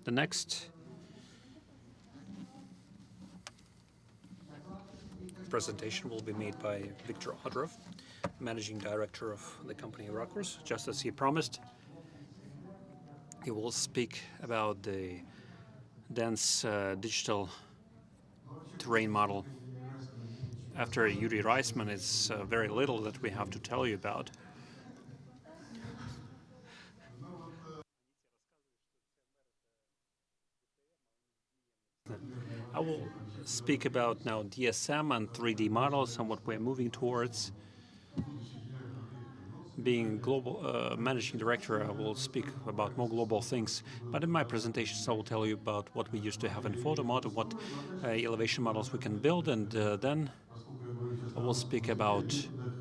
The next presentation will be made by Adrov, Managing Director of the company Racurs. Just as he promised, he will speak about the dense digital terrain model. After Yuri Reisman, it's very little that we have to tell you about. I will speak about now DSM and 3D models and what we're moving towards. Being global managing director, I will speak about more global things. But in my presentations, I will tell you about what we used to have in PHOTOMOD, what elevation models we can build, and then I will speak about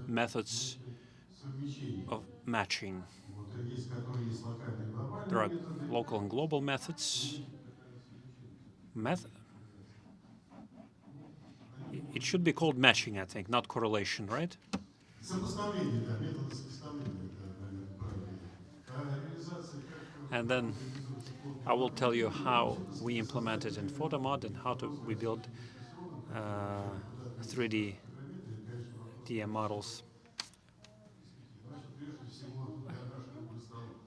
methods of matching. There are local and global methods. It should be called matching, I think, not correlation, right? And then I will tell you how we implement it in PHOTOMOD and how we build 3D DTM models.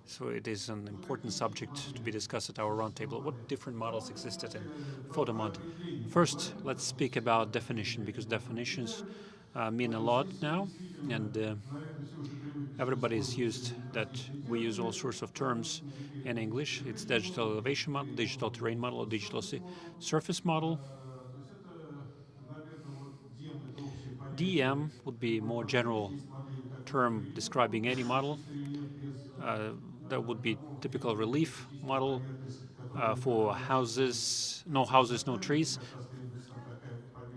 So it is an important subject to be discussed at our roundtable. What different models existed in PHOTOMOD? First, let's speak about definition, because definitions mean a lot now, and everybody is used that we use all sorts of terms in English. It's digital elevation model, digital terrain model, or digital surface model. DM would be a more general term describing any model. That would be typical relief model for houses, no trees.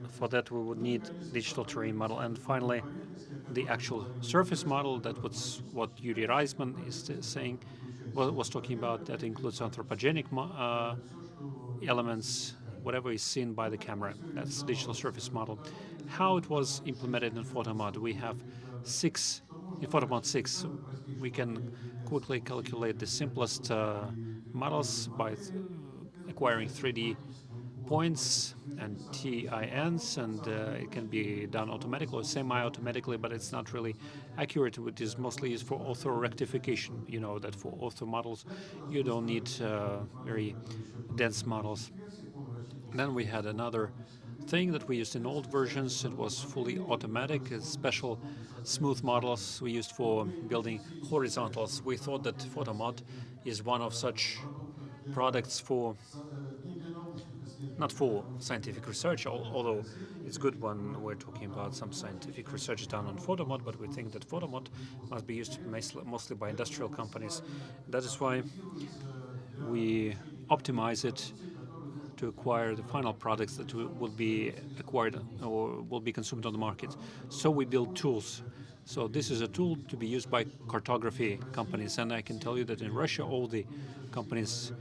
For that, we would need digital terrain model. And finally, the actual surface model, that was what Yuri Reisman is saying, was talking about. That includes anthropogenic elements, whatever is seen by the camera. That's digital surface model. How it was implemented in PHOTOMOD? We have in PHOTOMOD 6, we can quickly calculate the simplest models by acquiring 3D points and TINs, and it can be done automatically or semi-automatically, but it's not really accurate. It is mostly used for ortho rectification. You know that for ortho models, you don't need very dense models. Then we had another thing that we used in old versions. It was fully automatic, special smooth models we used for building horizontals. We thought that PHOTOMOD is one of such products not for scientific research, although it's good when we're talking about some scientific research done on PHOTOMOD, but we think that PHOTOMOD must be used mostly by industrial companies. That is why we optimize it to acquire the final products that will be acquired or will be consumed on the market. So we build tools. So this is a tool to be used by cartography companies, and I can tell you that in Russia, all the companies,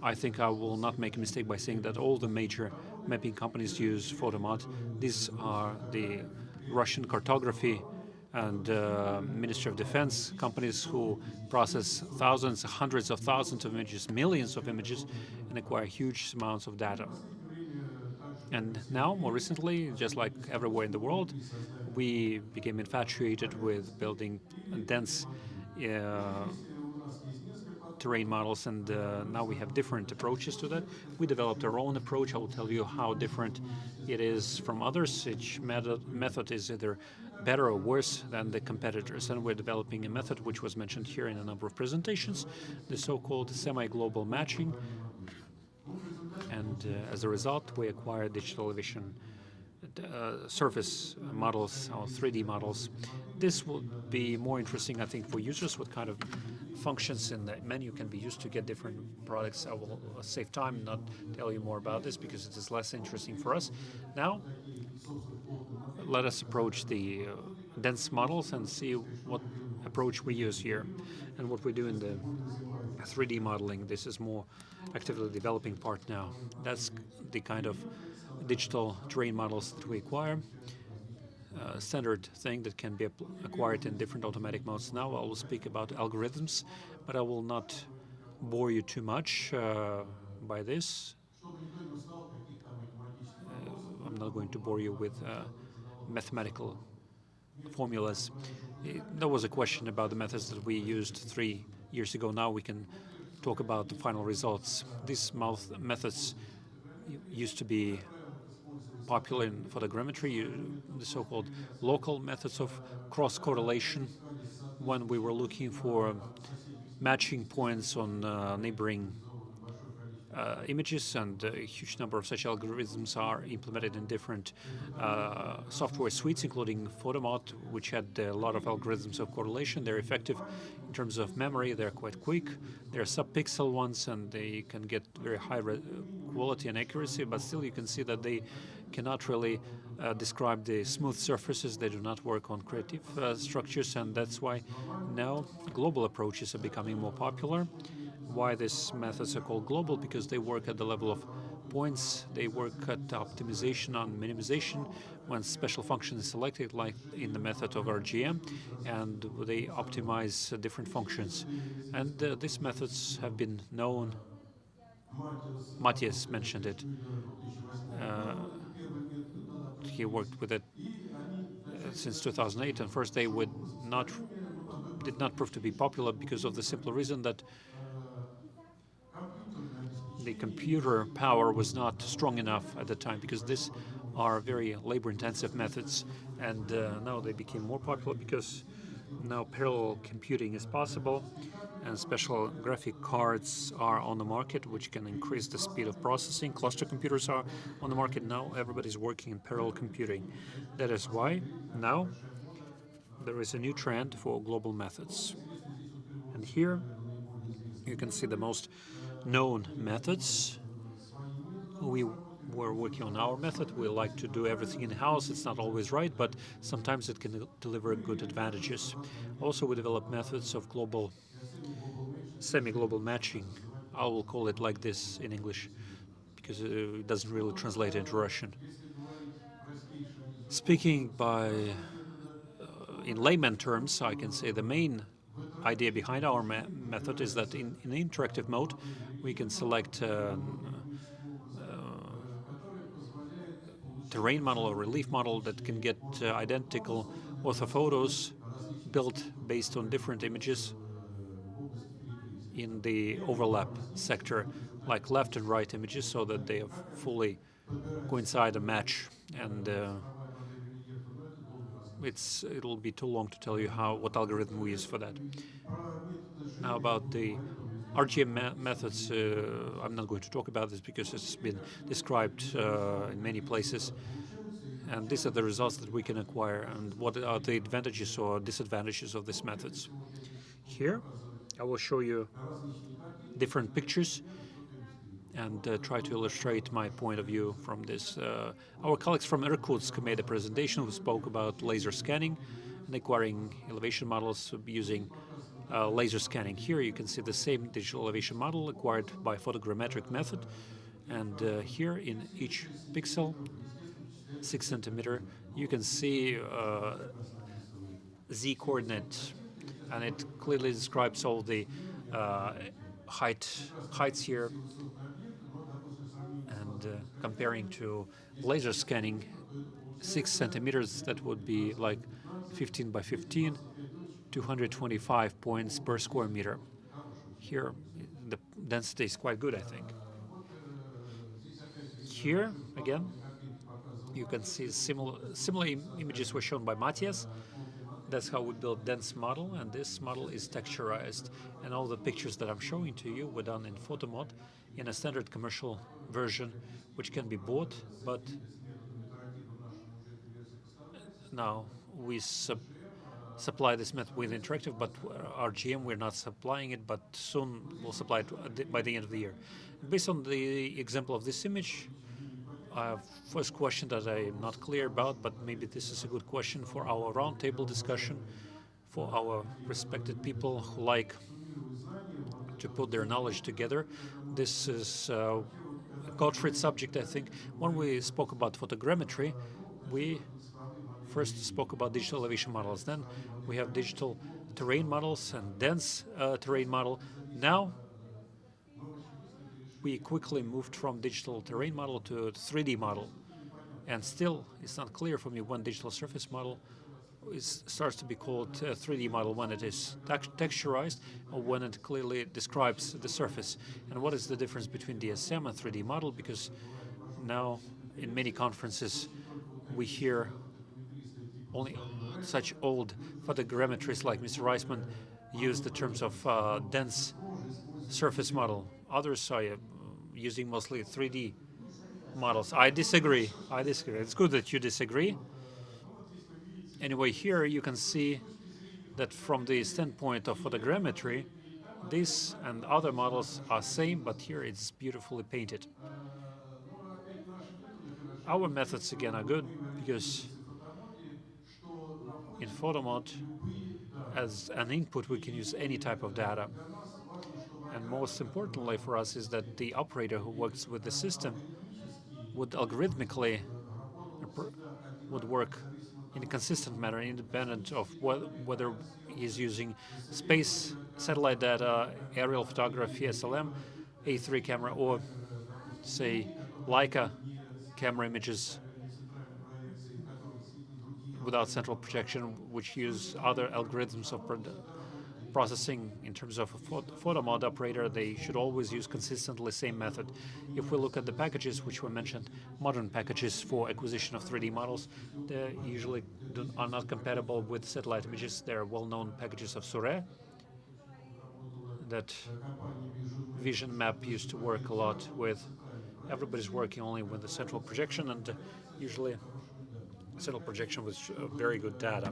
I think I will not make a mistake by saying that all the major mapping companies use PHOTOMOD. These are the Russian cartography and Ministry of Defense companies who process thousands, hundreds of thousands of images, millions of images, and acquire huge amounts of data. And now, more recently, just like everywhere in the world, we became infatuated with building dense terrain models, and now we have different approaches to that. We developed our own approach. I will tell you how different it is from others. Each method is either better or worse than the competitors, and we're developing a method which was mentioned here in a number of presentations, the so-called semi-global matching. And as a result, we acquired digital elevation surface models or 3D models. This will be more interesting, I think, for users. What kind of functions in the menu can be used to get different products. I will save time, not tell you more about this because it is less interesting for us. Now, let us approach the dense models and see what approach we use here and what we do in the 3D modeling. This is more actively developing part now. That's the kind of digital terrain models that we acquire. Standard thing that can be acquired in different automatic modes. Now I will speak about algorithms, but I will not bore you too much by this. I'm not going to bore you with mathematical formulas. There was a question about the methods that we used 3 years ago. Now we can talk about the final results. These methods used to be popular in photogrammetry, the so-called local methods of cross-correlation, when we were looking for matching points on neighboring images, and a huge number of such algorithms are implemented in different software suites, including PHOTOMOD, which had a lot of algorithms of correlation. They're effective in terms of memory. They're quite quick. They're sub-pixel ones, and they can get very high quality and accuracy, but still you can see that they cannot really describe the smooth surfaces. They do not work on creative structures, and that's why now global approaches are becoming more popular. Why these methods are called global? Because they work at the level of points. They work at optimization and minimization when special function is selected, like in the method of RGM, and they optimize different functions. And these methods have been known. Matthias mentioned it. He worked with it since 2008, and first they did not prove to be popular because of the simple reason that the computer power was not strong enough at the time, because these are very labor-intensive methods, and now they became more popular because now parallel computing is possible, and special graphic cards are on the market which can increase the speed of processing. Cluster computers are on the market now. Everybody's working in parallel computing. That is why now there is a new trend for global methods. And here you can see the most known methods. We were working on our method. We like to do everything in-house. It's not always right, but sometimes it can deliver good advantages. Also, we develop methods of global, semi-global matching. I will call it like this in English, because it doesn't really translate into Russian. Speaking in layman terms, I can say the main idea behind our method is that in interactive mode, we can select terrain model or relief model that can get identical orthophotos built based on different images in the overlap sector, like left and right images, so that they fully coincide and match. And it'll be too long to tell you what algorithm we use for that. Now about the RGM methods, I'm not going to talk about this because it's been described in many places. And these are the results that we can acquire, and what are the advantages or disadvantages of these methods. Here, I will show you different pictures and try to illustrate my point of view from this. Our colleagues from Irkutsk made a presentation who spoke about laser scanning and acquiring elevation models using laser scanning. Here you can see the same digital elevation model acquired by photogrammetric method, and here in each pixel, 6 centimeter, you can see Z coordinate, and it clearly describes all the heights here. And comparing to laser scanning, 6 centimeters, that would be like 15 by 15, 225 points per square meter. Here, the density is quite good, I think. Here, again, you can see similar images were shown by Matthias. That's how we build dense model, and this model is texturized. And all the pictures that I'm showing to you were done in PHOTOMOD in a standard commercial version, which can be bought, but now we supply this method with interactive, but RGM, we're not supplying it, but soon we'll supply it by the end of the year. Based on the example of this image, first question that I'm not clear about, but maybe this is a good question for our roundtable discussion, for our respected people who like to put their knowledge together. This is a Gottfried subject, I think. When we spoke about photogrammetry, we first spoke about digital elevation models. Then we have digital terrain models and dense terrain model. Now we quickly moved from digital terrain model to 3D model. And still, it's not clear for me when digital surface model starts to be called 3D model, when it is texturized or when it clearly describes the surface. And what is the difference between DSM and 3D model? Because now in many conferences we hear only such old photogrammetrists like Mr. Reisman use the terms of dense surface model. Others are using mostly 3D models. I disagree. It's good that you disagree. Anyway, here you can see that from the standpoint of photogrammetry, this and other models are same, but here it's beautifully painted. Our methods again are good because in PHOTOMOD, as an input, we can use any type of data. And most importantly for us is that the operator who works with the system would algorithmically would work in a consistent manner, independent of whether he's using space, satellite data, aerial photography, SLM, A3 camera, or say Leica camera images without central projection, which use other algorithms of processing. In terms of a PHOTOMOD operator, they should always use consistently same method. If we look at the packages which were mentioned, modern packages for acquisition of 3D models, they usually are not compatible with satellite images. There are well-known packages of Sure that Vision Map used to work a lot with. Everybody's working only with the central projection, and usually central projection with very good data.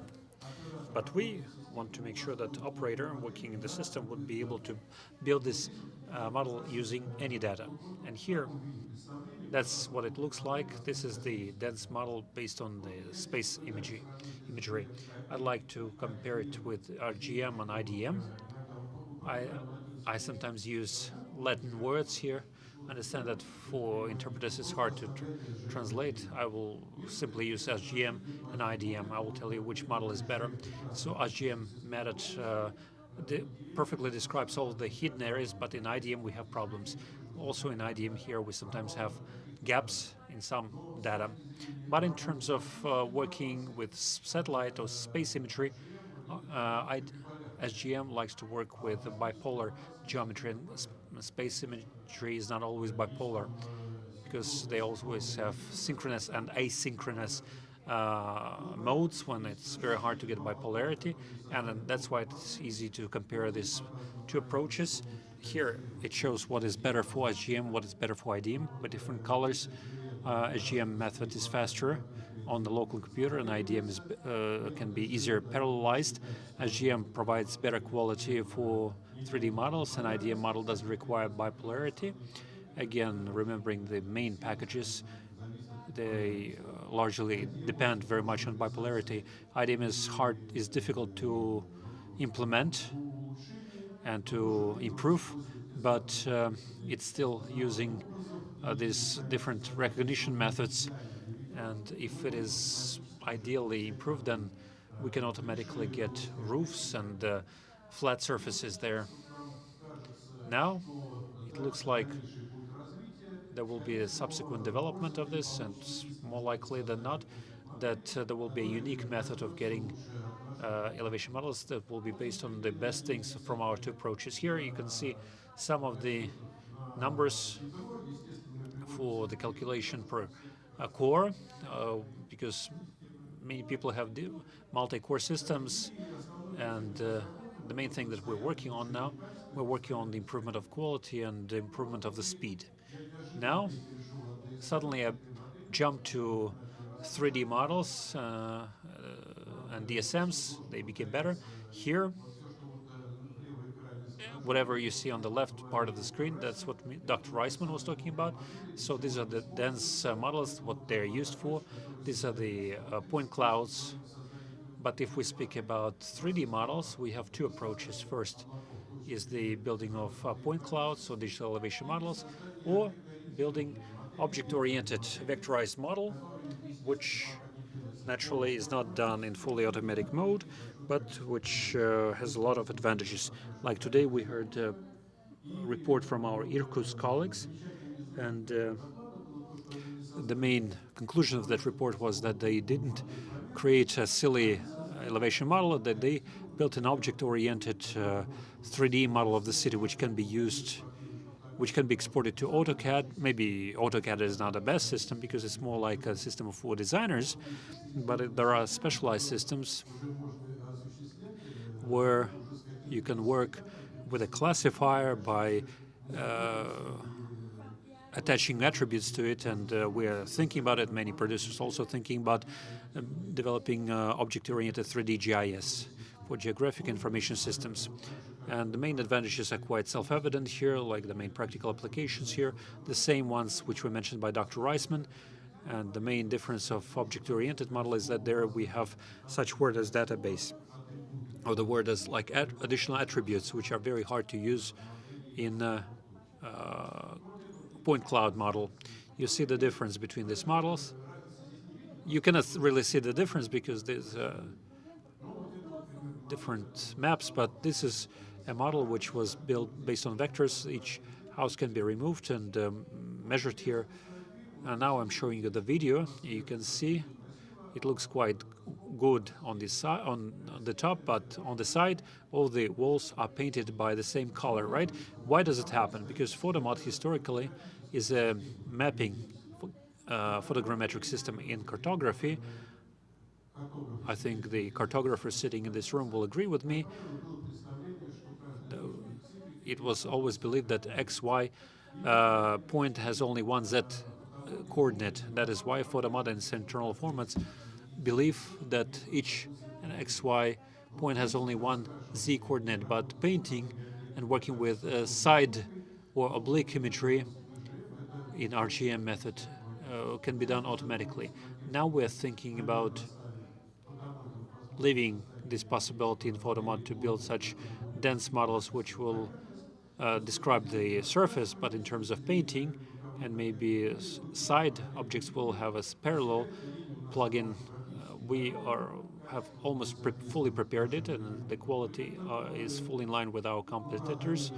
But we want to make sure that the operator working in the system would be able to build this model using any data. And here, that's what it looks like. This is the dense model based on the space imagery. I'd like to compare it with SGM and IDM. I sometimes use Latin words here. I understand that for interpreters it's hard to translate. I will simply use SGM and IDM. I will tell you which model is better. So SGM method perfectly describes all the hidden areas, but in IDM we have problems. Also in IDM here we sometimes have gaps in some data. But in terms of working with satellite or space imagery, SGM likes to work with bipolar geometry, and space imagery is not always bipolar because they always have synchronous and asynchronous modes when it's very hard to get bipolarity, and that's why it's easy to compare these two approaches. Here it shows what is better for SGM, what is better for IDM, with different colors. SGM method is faster on the local computer, and IDM can be easier parallelized. SGM provides better quality for 3D models, and IDM model doesn't require bipolarity. Again, remembering the main packages, they largely depend very much on bipolarity. IDM is difficult to implement and to improve, but it's still using these different recognition methods, and if it is ideally improved, then we can automatically get roofs and flat surfaces there. Now it looks like there will be a subsequent development of this, and more likely than not that there will be a unique method of getting elevation models that will be based on the best things from our two approaches. Here you can see some of the numbers for the calculation per core, because many people have multi-core systems, and the main thing that we're working on now, we're working on the improvement of quality and the improvement of the speed. Now, suddenly I jump to 3D models and DSMs, they became better. Here, whatever you see on the left part of the screen, that's what Dr. Reisman was talking about. So these are the dense models, what they're used for. These are the point clouds. But if we speak about 3D models, we have two approaches. First is the building of point clouds, so digital elevation models, or building object-oriented vectorized model, which naturally is not done in fully automatic mode, but which has a lot of advantages. Like today we heard report from our Irkutsk colleagues, and the main conclusion of that report was that they didn't create a silly elevation model, that they built an object-oriented 3D model of the city, which can be used, which can be exported to AutoCAD. Maybe AutoCAD is not the best system because it's more like a system for designers, but there are specialized systems where you can work with a classifier by attaching attributes to it, and we are thinking about it. Many producers also thinking about developing object-oriented 3D GIS for geographic information systems. And the main advantages are quite self-evident here, like the main practical applications here, the same ones which were mentioned by Dr. Reisman. And the main difference of object-oriented model is that there we have such word as database, or the word as like additional attributes, which are very hard to use in point cloud model. You see the difference between these models. You cannot really see the difference because there's different maps, but this is a model which was built based on vectors. Each house can be removed and measured here. And now I'm showing you the video. You can see it looks quite good on the side, on the top, but on the side, all the walls are painted by the same color, right? Why does it happen? Because PHOTOMOD historically is a mapping photogrammetric system in cartography. I think the cartographers sitting in this room will agree with me. It was always believed that XY point has only one Z coordinate. That is why PHOTOMOD and its internal formats believe that each XY point has only one Z coordinate, but painting and working with side or oblique imagery in RGM method can be done automatically. Now we're thinking about leaving this possibility in PHOTOMOD to build such dense models which will describe the surface, but in terms of painting, and maybe side objects will have a parallel plugin. We have almost fully prepared it, and the quality is fully in line with our competitors.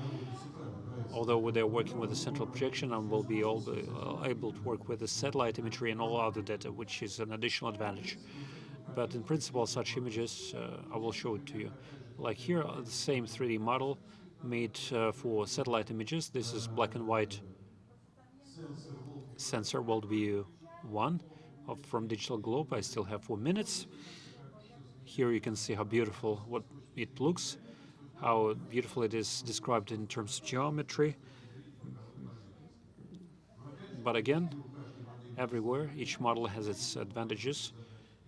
Although they're working with a central projection and will be able to work with the satellite imagery and all other data, which is an additional advantage. But in principle, such images, I will show it to you. Like here, the same 3D model made for satellite images. This is black and white sensor worldview 1 from Digital Globe. I still have 4 minutes. Here you can see how beautiful what it looks, how beautiful it is described in terms of geometry. But again, everywhere, each model has its advantages.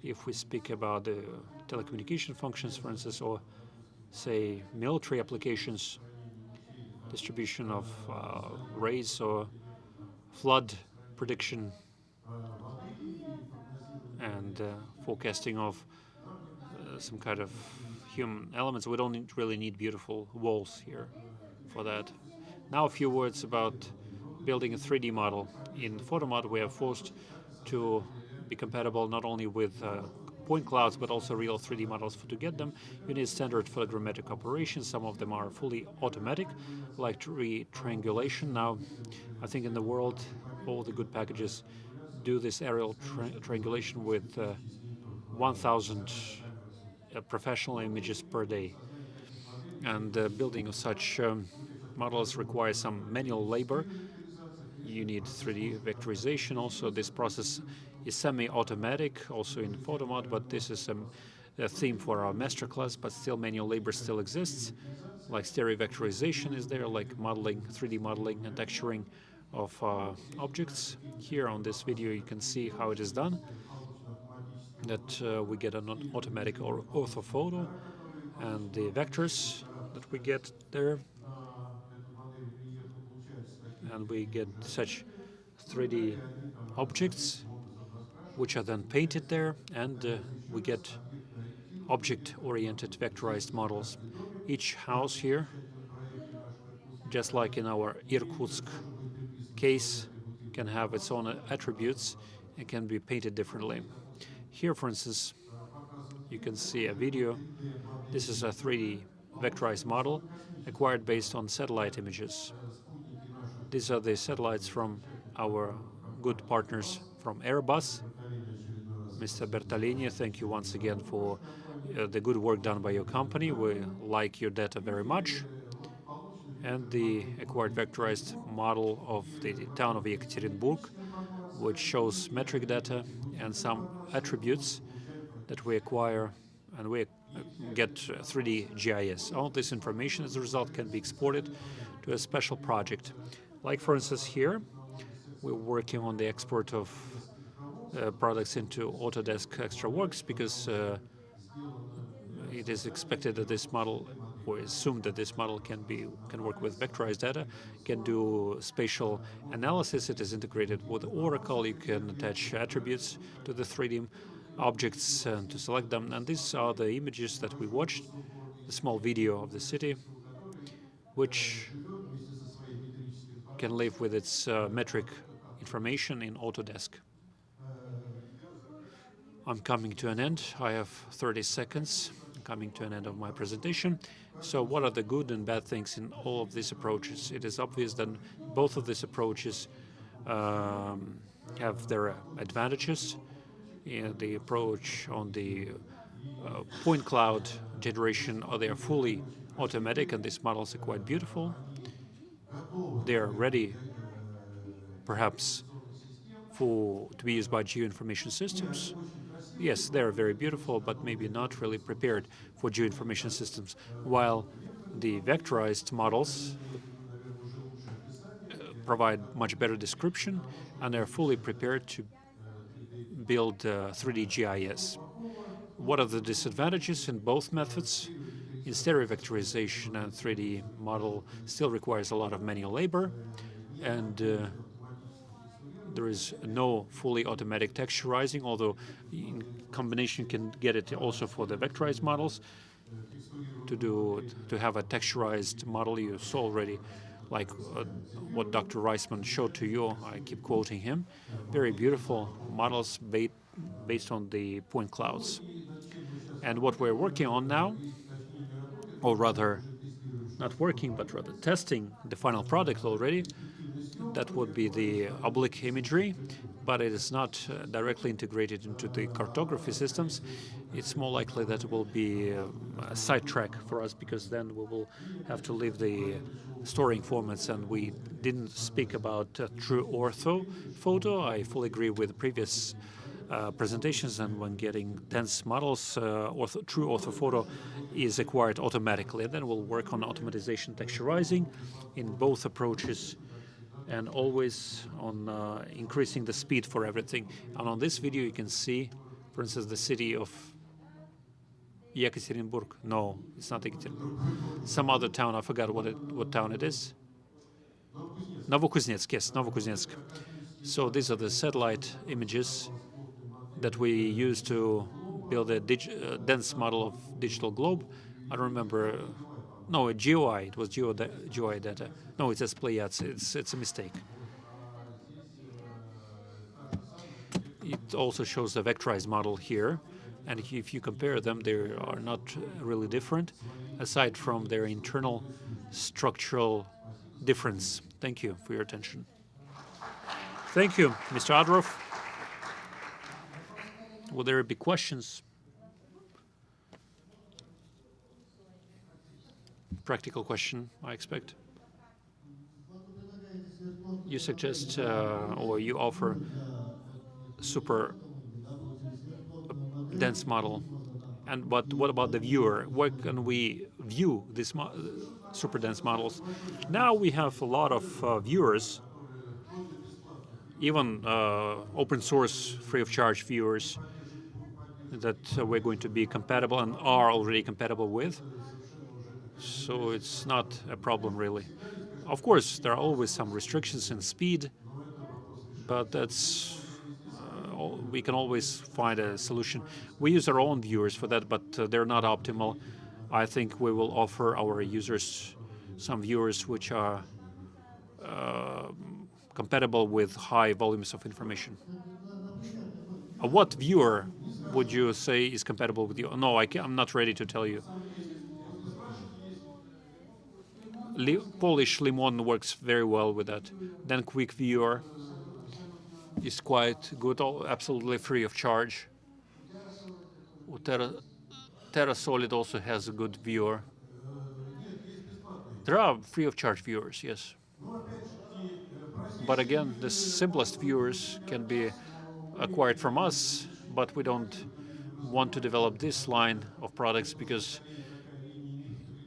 If we speak about the telecommunication functions, for instance, or say military applications, distribution of rays or flood prediction and forecasting of some kind of human elements, we don't really need beautiful walls here for that. Now a few words about building a 3D model. In PHOTOMOD, we are forced to be compatible not only with point clouds, but also real 3D models. To get them, you need standard photogrammetric operations. Some of them are fully automatic, like triangulation. Now, I think in the world, all the good packages do this aerial triangulation with 1,000 professional images per day. And building of such models requires some manual labor. You need 3D vectorization also. This process is semi-automatic also in PHOTOMOD, but this is a theme for our masterclass, but still manual labor still exists. Like Stereovectorization is there, like modeling, 3D modeling and texturing of objects. Here on this video you can see how it is done, that we get an automatic or orthophoto and the vectors that we get there, and we get such 3D objects which are then painted there, and we get object-oriented vectorized models. Each house here, just like in our Irkutsk case, can have its own attributes and can be painted differently. Here, for instance, you can see a video. This is a 3D vectorized model acquired based on satellite images. These are the satellites from our good partners from Airbus. Mr. Bertolini, thank you once again for the good work done by your company. We like your data very much. And the acquired vectorized model of the town of Yekaterinburg, which shows metric data and some attributes that we acquire, and we get 3D GIS. All this information as a result can be exported to a special project. Like for instance here, we're working on the export of products into Autodesk Infraworks because it is expected that this model, or assumed that this model can work with vectorized data, can do spatial analysis. It is integrated with Oracle. You can attach attributes to the 3D objects and to select them. And these are the images that we watched, the small video of the city, which can live with its metric information in Autodesk. I'm coming to an end. I have 30 seconds. Coming to an end of my presentation. So what are the good and bad things in all of these approaches? It is obvious that both of these approaches have their advantages. The approach on the point cloud generation, they are fully automatic, and these models are quite beautiful. They are ready, perhaps, to be used by geoinformation systems. Yes, they're very beautiful, but maybe not really prepared for geoinformation systems, while the vectorized models provide much better description and are fully prepared to build 3D GIS. What are the disadvantages in both methods? In stereovectorization, and 3D model still requires a lot of manual labor, and there is no fully automatic texturizing, although in combination you can get it also for the vectorized models. To have a texturized model, you saw already, like what Dr. Reisman showed to you. I keep quoting him. Very beautiful models based on the point clouds. And what we're working on now, or rather not working, but rather testing the final product already, that would be the oblique imagery, but it is not directly integrated into the cartography systems. It's more likely that it will be a sidetrack for us, because then we will have to leave the storing formats, and we didn't speak about true ortho photo. I fully agree with the previous presentations, and when getting dense models, true orthophoto is acquired automatically. And then we'll work on automatization texturizing in both approaches, and always on increasing the speed for everything. And on this video you can see, for instance, the city of Yekaterinburg. No, it's not Yekaterinburg. Some other town, I forgot what town it is. Novokuznetsk, yes, Novokuznetsk. So these are the satellite images that we use to build a dense model of digital globe. I don't remember. No, a GeoEye. It was GeoEye data. No, it's Pleiades. It's a mistake. It also shows a vectorized model here, and if you compare them, they are not really different, aside from their internal structural difference. Thank you for your attention. Thank you, Mr. Adrov. Will there be questions? Practical question, I expect. You suggest or you offer super dense model, but what about the viewer? Where can we view these super dense models? Now we have a lot of viewers, even open source, free of charge viewers that we're going to be compatible and are already compatible with. So it's not a problem really. Of course, there are always some restrictions in speed, but that's we can always find a solution. We use our own viewers for that, but they're not optimal. I think we will offer our users some viewers which are compatible with high volumes of information. What viewer would you say is compatible with you? No, I'm not ready to tell you. Polish Limon works very well with that. Then Quick Viewer is quite good, absolutely free of charge. TerraSolid also has a good viewer. There are free of charge viewers, yes. But again, the simplest viewers can be acquired from us, but we don't want to develop this line of products because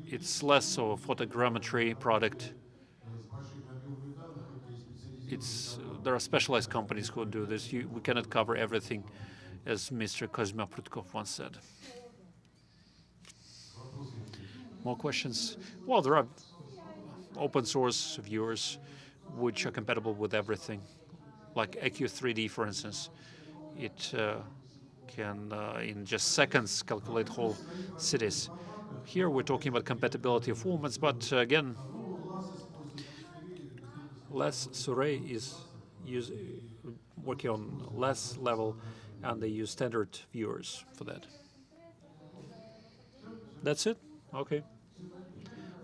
it's less of a photogrammetry product. There are specialized companies who do this. We cannot cover everything, as Mr. Kozma Prutkov once said. More questions? Well, there are open source viewers which are compatible with everything, like AQ3D, for instance. It can, in just seconds, calculate whole cities. Here we're talking about compatibility of formats, but again, less Surrey is working on less level, and they use standard viewers for that. That's it? Okay.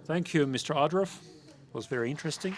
Thank you, Mr. Adrov. It was very interesting.